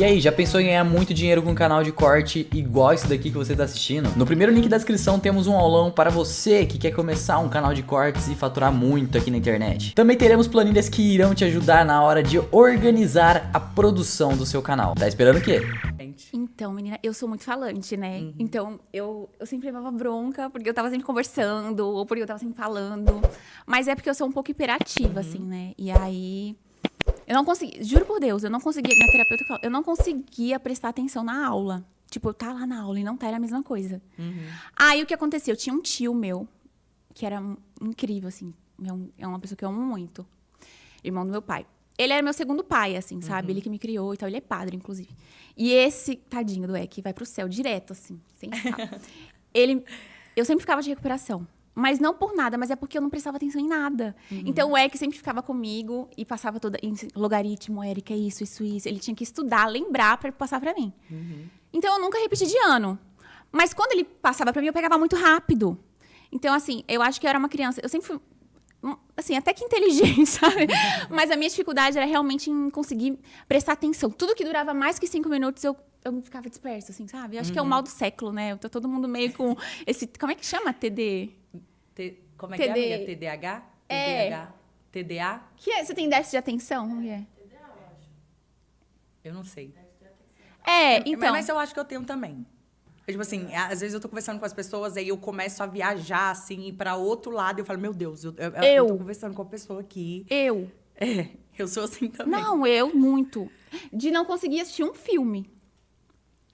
E aí, já pensou em ganhar muito dinheiro com um canal de corte igual esse daqui que você tá assistindo? No primeiro link da descrição temos um aulão para você que quer começar um canal de cortes e faturar muito aqui na internet. Também teremos planilhas que irão te ajudar na hora de organizar a produção do seu canal. Tá esperando o quê? Então, menina, eu sou muito falante, né? Então, eu sempre levava bronca porque eu tava sempre conversando ou porque eu tava sempre falando. Mas é porque eu sou um pouco hiperativa, assim, né? E aí... Eu não conseguia, juro por Deus, eu não conseguia, minha terapeuta falou, eu não conseguia prestar atenção na aula. Tipo, eu tá lá na aula e não tá, era a mesma coisa. Aí, o que acontecia? Eu tinha um tio meu, que era incrível, assim. É uma pessoa que eu amo muito. Irmão do meu pai. Ele era meu segundo pai, assim, sabe? Ele que me criou e tal. Ele é padre, inclusive. E esse tadinho do Eck vai pro céu direto, assim, sem escala. Eu sempre ficava de recuperação. Mas não por nada, mas é porque eu não prestava atenção em nada. Então, o Eck sempre ficava comigo e passava toda... Logaritmo, Érica, isso. Ele tinha que estudar, lembrar pra passar pra mim. Então, eu nunca repeti de ano. Mas quando ele passava pra mim, eu pegava muito rápido. Então, assim, eu acho que eu era uma criança... Eu sempre fui, assim, até que inteligente, sabe? Mas a minha dificuldade era realmente em conseguir prestar atenção. Tudo que durava mais que 5 minutos, eu ficava dispersa, assim, sabe? Eu acho que é o mal do século, né? Tá todo mundo meio com esse... Como é que chama? Como é que é, amiga? TDAH? TDA? Que é? Você tem déficit de atenção? Como é? Eu não sei. Então... Mas eu acho que eu tenho também. Tipo assim, às vezes eu tô conversando com as pessoas, aí eu começo a viajar, assim, ir pra outro lado, e eu falo, meu Deus, eu tô conversando com a pessoa aqui. Eu sou assim também. Não, eu muito. De não conseguir assistir um filme.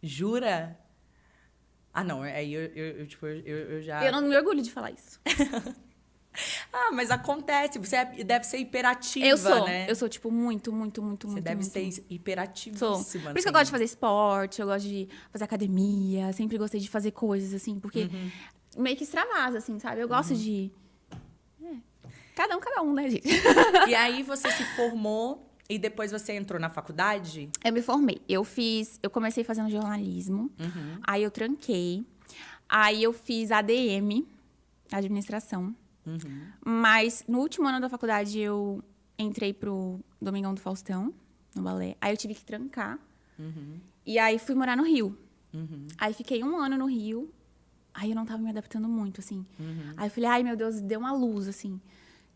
Jura? Ah, não, aí eu já... Eu não me orgulho de falar isso. Mas acontece, você deve ser hiperativa, né? Eu sou, tipo, muito. Você deve ser hiperativíssima. Sou. Por isso que eu gosto de fazer esporte, eu gosto de fazer academia, sempre gostei de fazer coisas, assim, porque meio que extravasa, assim, sabe? Eu gosto de... Cada um, né, gente? E aí você se formou e depois você entrou na faculdade? Eu me formei. Eu comecei fazendo jornalismo, aí eu tranquei, aí eu fiz ADM, administração. Mas no último ano da faculdade eu entrei pro Domingão do Faustão, no balé. Aí eu tive que trancar. E aí fui morar no Rio. Aí fiquei 1 ano no Rio. Aí eu não tava me adaptando muito, assim. Aí eu falei, ai meu Deus, deu uma luz, assim.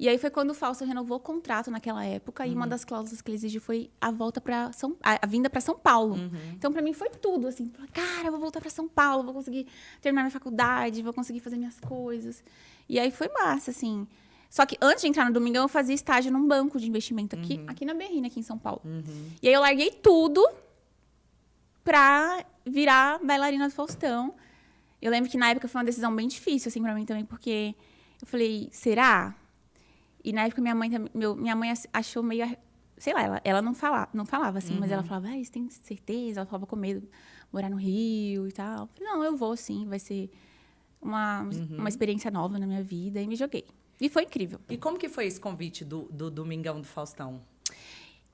E aí foi quando o Fausto renovou o contrato naquela época. E uma das cláusulas que ele exigiu foi a vinda para São Paulo. Então, para mim, foi tudo, assim. Cara, eu vou voltar para São Paulo, vou conseguir terminar minha faculdade, vou conseguir fazer minhas coisas. E aí foi massa, assim. Só que antes de entrar no Domingão, eu fazia estágio num banco de investimento aqui na Berrina, aqui em São Paulo. E aí eu larguei tudo pra virar bailarina do Faustão. Eu lembro que na época foi uma decisão bem difícil, assim, pra mim também, porque eu falei, será? E na época minha mãe achou meio... Sei lá, ela não falava assim, mas ela falava, você tem certeza? Ela falava com medo de morar no Rio e tal. Eu falei, não, eu vou sim, vai ser uma experiência nova na minha vida. E me joguei. E foi incrível. E como que foi esse convite do Domingão do Faustão?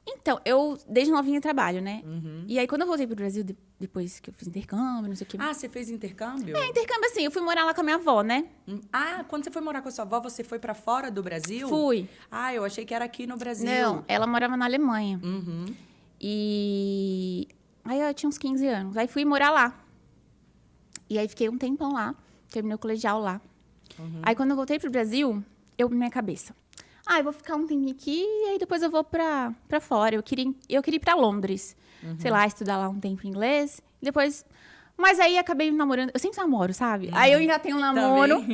Então, eu desde novinha trabalho, né? E aí, quando eu voltei pro Brasil, depois que eu fiz intercâmbio, não sei o que... Ah, você fez intercâmbio? Intercâmbio assim, eu fui morar lá com a minha avó, né? Quando você foi morar com a sua avó, você foi pra fora do Brasil? Fui. Eu achei que era aqui no Brasil. Não, ela morava na Alemanha. E aí eu tinha uns 15 anos. Aí fui morar lá. E aí fiquei um tempão lá, terminei o colegial lá. Aí quando eu voltei pro Brasil, minha cabeça... eu vou ficar um tempinho aqui e aí depois eu vou pra fora. Eu queria ir pra Londres. Sei lá, estudar lá um tempo inglês. Depois... Mas aí acabei namorando. Eu sempre namoro, sabe? Aí eu engatei um namoro.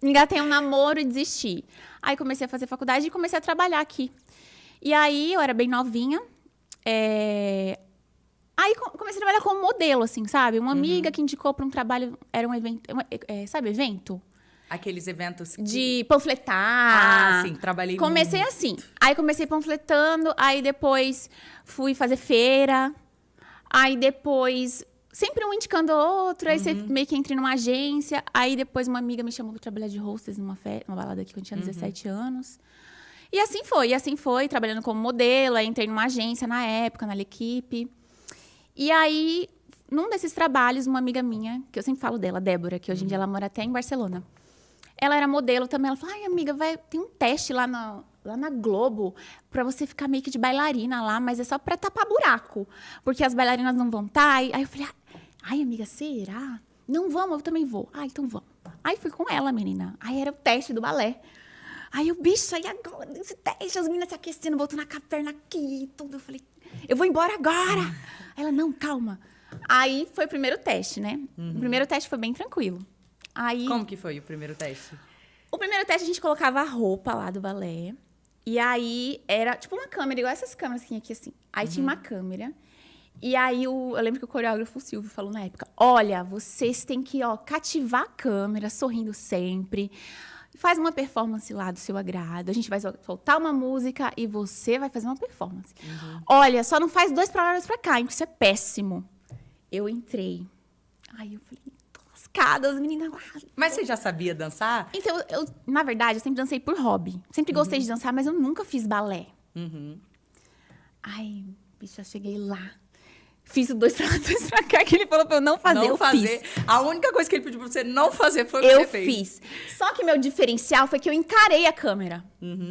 Engatei um namoro e desisti. Aí comecei a fazer faculdade e comecei a trabalhar aqui. E aí eu era bem novinha. Aí comecei a trabalhar como modelo, assim, sabe? Uma amiga que indicou pra um trabalho... Era um evento... sabe, evento? Aqueles eventos... De panfletar. Sim, trabalhei Comecei muito. assim. Aí comecei panfletando, aí depois fui fazer feira. Aí depois, sempre um indicando outro, aí você meio que entra numa agência. Aí depois uma amiga me chamou pra trabalhar de hostess numa balada aqui quando eu tinha 17 anos. E assim foi, trabalhando como modelo. Aí entrei numa agência na época, na L'Equipe. E aí, num desses trabalhos, uma amiga minha, que eu sempre falo dela, Débora, que hoje em dia ela mora até em Barcelona. Ela era modelo também. Ela falou, amiga, tem um teste lá lá na Globo pra você ficar meio que de bailarina lá, mas é só pra tapar buraco. Porque as bailarinas não vão estar. Aí eu falei, ai, amiga, será? Não vamos, eu também vou. Ah, então vamos. Aí fui com ela, menina. Aí era o teste do balé. Aí o bicho, aí agora, esse teste, as meninas se aquecendo, voltando com a perna aqui e tudo. Eu falei, eu vou embora agora. Aí ela, não, calma. Aí foi o primeiro teste, né? O primeiro teste foi bem tranquilo. Aí, como que foi o primeiro teste? O primeiro teste a gente colocava a roupa lá do balé. E aí era tipo uma câmera, igual essas câmeras que tinha aqui assim. Aí tinha uma câmera. E aí eu lembro que o coreógrafo Silvio falou na época: olha, vocês têm que cativar a câmera, sorrindo sempre. Faz uma performance lá do seu agrado. A gente vai soltar uma música e você vai fazer uma performance. Olha, só não faz 2 pra lá, 2 pra cá, hein, porque isso é péssimo. Eu entrei. Aí eu falei, tô lascada, as meninas lá. Mas você já sabia dançar? Então, na verdade, eu sempre dancei por hobby. Sempre gostei de dançar, mas eu nunca fiz balé. Ai, bicha, cheguei lá. Fiz o 2 pra lá, 2 pra cá, que ele falou pra eu não fazer, eu fiz. A única coisa que ele pediu pra você não fazer foi o que você fez. Eu fiz. Só que meu diferencial foi que eu encarei a câmera.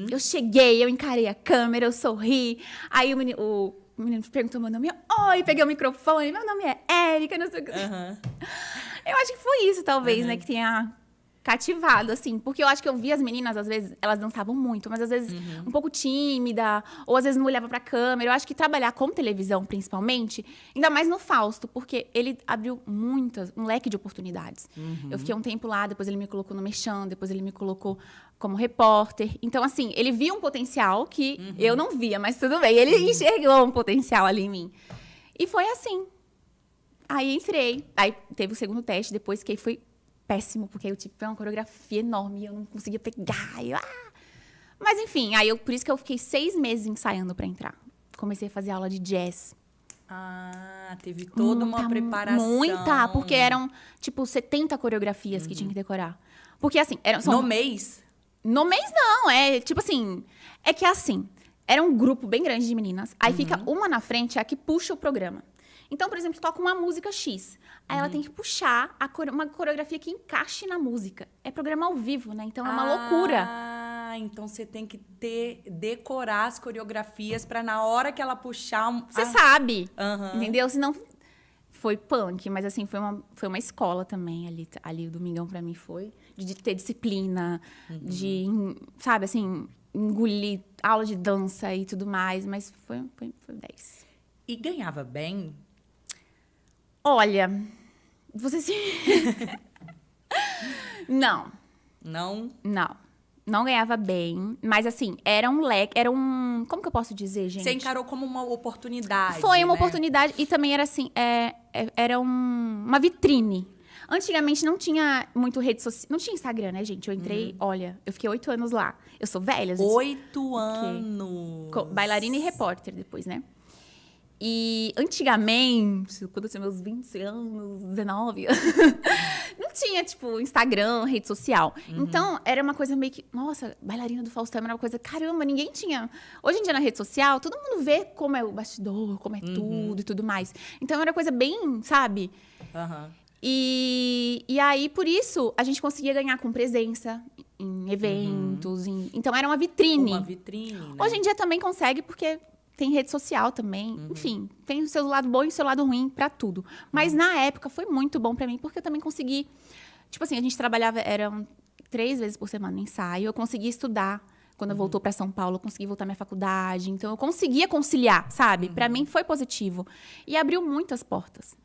Eu cheguei, eu encarei a câmera, eu sorri. Aí o menino perguntou meu nome. Oi, peguei o microfone. Meu nome é Érica, não sei o que. Eu acho que foi isso, talvez, né, que tenha cativado, assim. Porque eu acho que eu vi as meninas, às vezes, elas dançavam muito, mas às vezes um pouco tímida, ou às vezes não olhava pra câmera. Eu acho que trabalhar com televisão, principalmente, ainda mais no Fausto, porque ele abriu um leque de oportunidades. Eu fiquei um tempo lá, depois ele me colocou no Merchan, depois ele me colocou como repórter. Então, assim, ele via um potencial que eu não via, mas tudo bem. Ele enxergou um potencial ali em mim. E foi assim. Aí entrei. Aí teve o segundo teste, depois que aí foi péssimo, porque eu tive uma coreografia enorme e eu não conseguia pegar. Mas, enfim, por isso que eu fiquei 6 meses ensaiando pra entrar. Comecei a fazer aula de jazz. Ah, teve toda uma preparação. Muita, porque eram, tipo, 70 coreografias que tinha que decorar. Porque, assim... No mês? No mês, não. É, tipo assim... É que, assim, era um grupo bem grande de meninas. Aí fica uma na frente, a que puxa o programa. Então, por exemplo, toca uma música X. Aí ela tem que puxar uma coreografia que encaixe na música. É programa ao vivo, né? Então é uma loucura. Ah, então você tem que decorar as coreografias pra na hora que ela puxar... Você sabe, entendeu? Senão foi punk, mas assim, foi uma escola também ali o Domingão pra mim foi. De ter disciplina, de, sabe, assim, engolir aula de dança e tudo mais. Mas foi 10. E ganhava bem? Olha, você se... Não. Não? Não ganhava bem, mas assim, era um leque, como que eu posso dizer, gente? Você encarou como uma oportunidade, Foi uma oportunidade e também era assim, era uma vitrine. Antigamente não tinha muito rede social, não tinha Instagram, né, gente? Eu entrei, olha, eu fiquei 8 anos lá. Eu sou velha, gente. 8 anos! Bailarina e repórter depois, né? E antigamente, quando eu tinha meus 20 anos, 19, não tinha, tipo, Instagram, rede social. Então, era uma coisa meio que... Nossa, bailarina do Faustão era uma coisa... Caramba, ninguém tinha... Hoje em dia, na rede social, todo mundo vê como é o bastidor, como é tudo e tudo mais. Então, era coisa bem, sabe? E aí, por isso, a gente conseguia ganhar com presença em eventos. Então, era uma vitrine. Uma vitrine, né? Hoje em dia também consegue, porque... Tem rede social também. Enfim, tem o seu lado bom e o seu lado ruim pra tudo. Mas na época foi muito bom pra mim, porque eu também consegui... Tipo assim, a gente trabalhava, eram 3 vezes por semana no ensaio. Eu conseguia estudar. Quando eu voltou pra São Paulo, eu consegui voltar à minha faculdade. Então, eu conseguia conciliar, sabe? Pra mim foi positivo. E abriu muitas portas.